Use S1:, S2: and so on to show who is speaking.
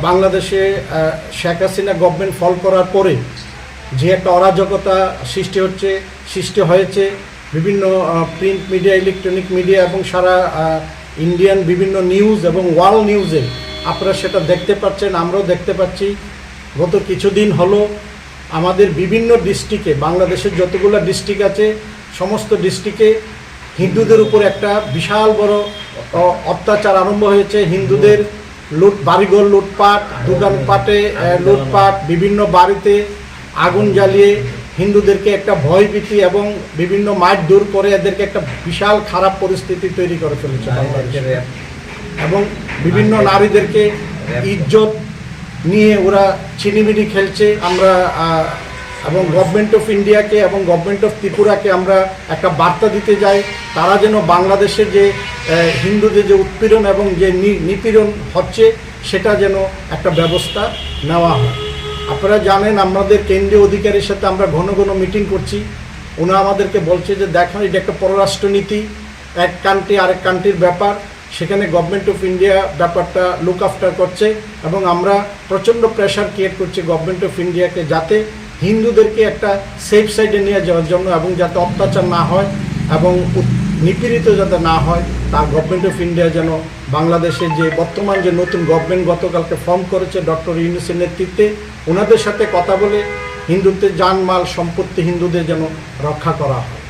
S1: বাংলাদেশে শেখ হাসিনা গভর্নমেন্ট ফল করার পরে যে একটা অরাজকতা সৃষ্টি হয়েছে বিভিন্ন প্রিন্ট মিডিয়া, ইলেকট্রনিক মিডিয়া এবং সারা ইন্ডিয়ান বিভিন্ন নিউজ এবং ওয়ার্ল্ড নিউজে আপনারা সেটা দেখতে পাচ্ছেন, আমরাও দেখতে পাচ্ছি। গত কিছুদিন হলো আমাদের বিভিন্ন ডিস্ট্রিক্টে, বাংলাদেশের যতগুলো ডিস্ট্রিক্ট আছে সমস্ত ডিস্ট্রিক্টে হিন্দুদের উপর একটা বিশাল বড় অত্যাচার আরম্ভ হয়েছে। হিন্দুদের বাড়িঘর লুটপাট, দোকানপাটে লুটপাট, বিভিন্ন বাড়িতে আগুন জ্বালিয়ে হিন্দুদেরকে একটা ভয়ভীতি এবং বিভিন্ন মারধর করে এদেরকে একটা বিশাল খারাপ পরিস্থিতি তৈরি করে ফেলেছে এবং বিভিন্ন নারীদেরকে ইজ্জত নিয়ে ওরা ছিনিমিনি খেলছে। আমরা এবং গভর্নমেন্ট অফ ইন্ডিয়াকে এবং গভর্নমেন্ট অফ ত্রিপুরাকে আমরা একটা বার্তা দিতে যাই, তারা যেন বাংলাদেশের যে হিন্দুদের যে উৎপীড়ন এবং যে নিপীড়ন হচ্ছে সেটা যেন একটা ব্যবস্থা নেওয়া হয়। আপনারা জানেন আমাদের কেন্দ্রীয় অধিকারীর সাথে আমরা ঘন ঘন মিটিং করছি। ওনারা আমাদেরকে বলছে যে দেখেন এটা একটা পররাষ্ট্রনীতি, এক কান্ট্রি আরেক কান্ট্রির ব্যাপার, সেখানে গভর্নমেন্ট অফ ইন্ডিয়া ব্যাপারটা লুক আফটার করছে এবং আমরা প্রচণ্ড প্রেশার ক্রিয়েট করছি গভর্নমেন্ট অফ ইন্ডিয়াকে যাতে হিন্দুদেরকে একটা সেফ সাইডে নিয়ে যাওয়ার জন্য এবং যাতে অত্যাচার না হয় এবং নিপীড়িত যাতে না হয় তার গভর্নমেন্ট অফ ইন্ডিয়া যেন বাংলাদেশের যে বর্তমান যে নতুন গভর্নমেন্ট গতকালকে ফর্ম করেছে ডক্টর ইউনূসের নেতৃত্বে, ওনাদের সাথে কথা বলে হিন্দুদের জানমাল সম্পত্তি হিন্দুদের যেন রক্ষা করা হয়।